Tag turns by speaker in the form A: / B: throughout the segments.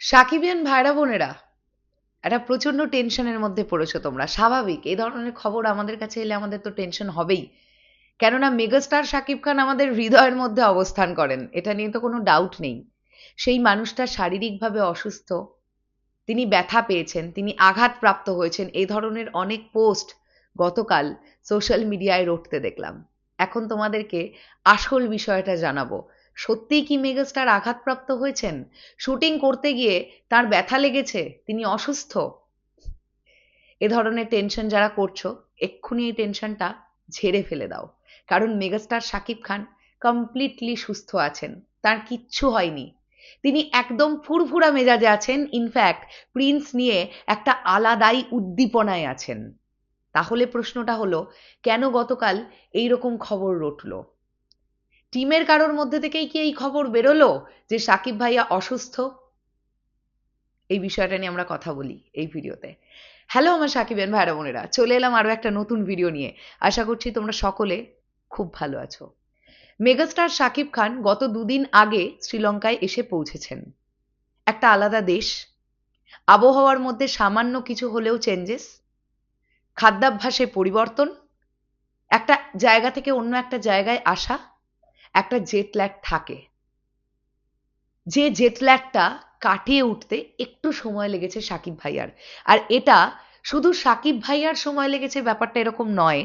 A: সাকিবিয়ান ভাইরা বোনেরা, একটা প্রচন্ড টেনশনের মধ্যে পড়েছো তোমরা। স্বাভাবিক, এই ধরনের খবর আমাদের কাছে এলে আমাদের তো টেনশন হবেই। কেননা মেগাস্টার শাকিব খান আমাদের হৃদয়ের মধ্যে অবস্থান করেন, এটা নিয়ে তো কোনো ডাউট নেই। সেই মানুষটা শারীরিকভাবে অসুস্থ, তিনি ব্যথা পেয়েছেন, তিনি আঘাতপ্রাপ্ত হয়েছেন, এই ধরনের অনেক পোস্ট গতকাল সোশ্যাল মিডিয়ায় রটতে দেখলাম। এখন তোমাদেরকে আসল বিষয়টা জানাবো। সত্যিই কি মেগাস্টার আঘাতপ্রাপ্ত হয়েছেন? শুটিং করতে গিয়ে তার ব্যথা লেগেছে, তিনি অসুস্থ? এ ধরনের টেনশন যারা করছো, এক্ষুনি এই টেনশনটা ঝেড়ে ফেলে দাও। কারণ মেগাস্টার শাকিব খান কমপ্লিটলি সুস্থ আছেন, তার কিচ্ছু হয়নি। তিনি একদম ফুরফুরা মেজাজে আছেন, ইনফ্যাক্ট প্রিন্স নিয়ে একটা আলাদাই উদ্দীপনায় আছেন। তাহলে প্রশ্নটা হলো, কেন গতকাল এই রকম খবর রটলো? টিমের কারোর মধ্যে থেকেই কি এই খবর বেরোলো যে সাকিব ভাইয়া অসুস্থ? এই বিষয়টা নিয়ে আমরা কথা বলি এই ভিডিওতে। হ্যালো আমার সাকিবিয়ান ভাইরা বোনেরা, চলে এলাম আরও একটা নতুন ভিডিও নিয়ে। আশা করছি তোমরা সকলে খুব ভালো আছো। মেগাস্টার শাকিব খান গত দুদিন আগে শ্রীলঙ্কায় এসে পৌঁছেছেন। একটা আলাদা দেশ, আবহাওয়ার মধ্যে সামান্য কিছু হলেও চেঞ্জেস, খাদ্যাভ্যাসে পরিবর্তন, একটা জায়গা থেকে অন্য একটা জায়গায় আসা, একটা জেট ল্যাগ থাকে। যে জেট ল্যাগটা কাটিয়ে উঠতে একটু সময় লেগেছে সাকিব ভাইয়ার। আর এটা শুধু সাকিব ভাইয়ার সময় লেগেছে ব্যাপারটা এরকম নয়।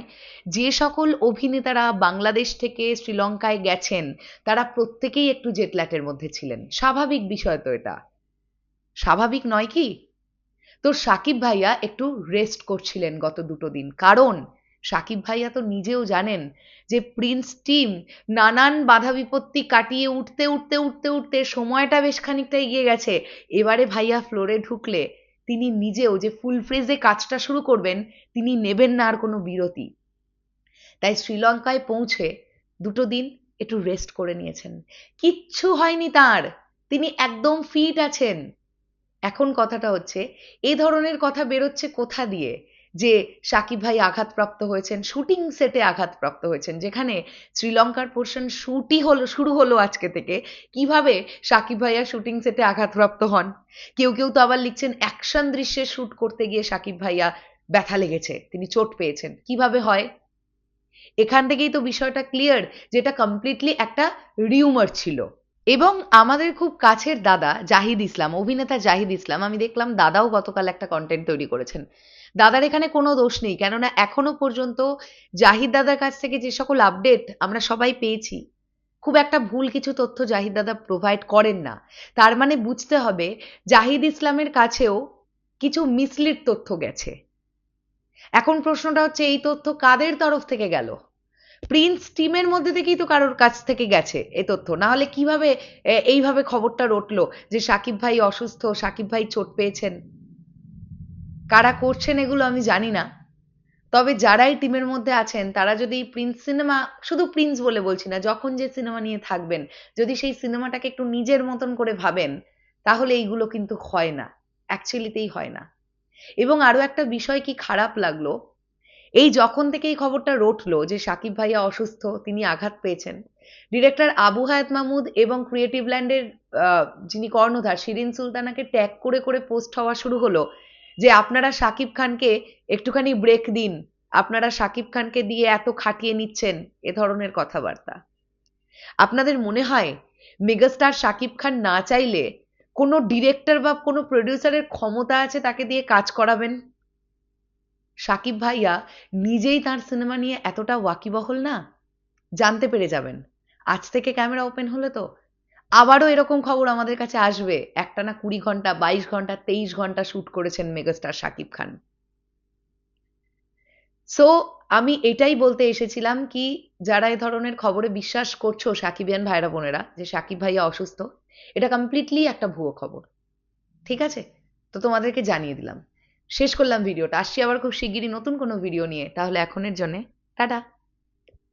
A: যে সকল অভিনেতারা বাংলাদেশ থেকে শ্রীলঙ্কায় গেছেন তারা প্রত্যেকেই একটু জেট ল্যাগের মধ্যে ছিলেন। স্বাভাবিক বিষয় তো এটা, স্বাভাবিক নয় কি? তো সাকিব ভাইয়া একটু রেস্ট করছিলেন গত দুটো দিন, কারণ সাকিব ভাইয়া তো নিজেও জানেন যে প্রিন্স টিম নানান বাধা বিপত্তি কাটিয়ে উঠতে উঠতে উঠতে উঠতে সময়টা বেশ খানিকটা এগিয়ে গেছে। এবারে ভাইয়া ফ্লোরে ঢুকলে তিনি নিজেও যে ফুল ফ্রেজে কাজটা শুরু করবেন, তিনি নেবেন না আর কোনো বিরতি। তাই শ্রীলঙ্কায় পৌঁছে দুটো দিন একটু রেস্ট করে নিয়েছেন। কিচ্ছু হয়নি তার, তিনি একদম ফিট আছেন। এখন কথাটা হচ্ছে, এই ধরনের কথা বেরোচ্ছে কোথা দিয়ে যে সাকিব ভাই আঘাতপ্রাপ্ত হয়েছেন, শুটিং সেটে আঘাতপ্রাপ্ত হয়েছেন, যেখানে শ্রীলঙ্কার পোর্শন শুরু হলো আজকে থেকে। কিভাবে সাকিব ভাইয়া শুটিং সেটে আঘাতপ্রাপ্ত হন? কেউ কেউ তো আবার লিখছেন অ্যাকশন দৃশ্যে শুট করতে গিয়ে সাকিব ভাইয়া ব্যথা লেগেছে, তিনি চোট পেয়েছেন। কিভাবে হয়? এখান থেকেই তো বিষয়টা ক্লিয়ার, যেটা কমপ্লিটলি একটা রিউমার ছিল। এবং আমাদের খুব কাছের দাদা জাহিদ ইসলাম, অভিনেতা জাহিদ ইসলাম, আমি দেখলাম দাদাও গতকাল একটা কন্টেন্ট তৈরি করেছেন। দাদার এখানে কোনো দোষ নেই, কেননা এখনো পর্যন্ত জাহিদ দাদার কাছ থেকে যে সকল আপডেট আমরা সবাই পেয়েছি, খুব একটা ভুল কিছু তথ্য জাহিদ দাদা প্রোভাইড করেন না। তার মানে বুঝতে হবে জাহিদ ইসলামের কাছেও কিছু মিসলিড তথ্য গেছে। এখন প্রশ্নটা হচ্ছে, এই তথ্য কাদের তরফ থেকে গেল? প্রিন্স টিমের মধ্যে থেকেই তো কারোর কাছ থেকে গেছে এই তথ্য, না হলে কিভাবে এইভাবে খবরটা রটলো যে সাকিব ভাই অসুস্থ, সাকিব ভাই চোট পেয়েছেন? কারা করছেন এগুলো আমি জানি না, তবে যারাই টিমের মধ্যে আছেন তারা যদি প্রিন্স সিনেমা, শুধু প্রিন্স বলে বলছি না, যখন যে সিনেমা নিয়ে থাকবেন, যদি সেই সিনেমাটাকে একটু নিজের মতন করে ভাবেন, তাহলে এইগুলো কিন্তু হয় না, অ্যাকচুয়ালিতেই হয় না। এবং আরো একটা বিষয় কি খারাপ লাগলো, এই যখন থেকে এই খবরটা রটলো যে সাকিব ভাইয়া অসুস্থ, তিনি আঘাত পেয়েছেন, ডিরেক্টর আবু হায়াত মাহমুদ এবং ক্রিয়েটিভ ল্যান্ডের যিনি কর্ণধার শিরিন সুলতানাকে ট্যাগ করে করে পোস্ট হওয়া শুরু হলো যে আপনারা সাকিব খানকে একটুখানি ব্রেক দিন, আপনারা সাকিব খানকে দিয়ে এত খাটিয়ে নিচ্ছেন, এ ধরনের কথাবার্তা। আপনাদের মনে হয় মেগাস্টার সাকিব খান না চাইলে কোনো ডিরেক্টর বা কোনো প্রডিউসারের ক্ষমতা আছে তাকে দিয়ে কাজ করাবেন? সাকিব ভাইয়া নিজেই তার সিনেমা নিয়ে এতটা ওয়াকিবহল না? জানতে পেরে যাবেন। আজ থেকে ক্যামেরা ওপেন হলে তো আবারও এরকম খবর আমাদের কাছে আসবে, একটানা 20 ঘন্টা, 22 ঘন্টা, 23 ঘন্টা শুট করেছেন মেগাস্টার সাকিব খান। সো আমি এটাই বলতে এসেছিলাম কি, যারা এই ধরনের খবরে বিশ্বাস করছো সাকিবিয়ান ভাইরা বোনেরা যে সাকিব ভাইয়া অসুস্থ, এটা কমপ্লিটলি একটা ভুয়ো খবর। ঠিক আছে? তো তোমাদেরকে জানিয়ে দিলাম। শেষ করলাম ভিডিওটা। আসছি আবার খুব শিগগিরই নতুন কোনো ভিডিও নিয়ে। তাহলে এখনের জন্যে টাটা।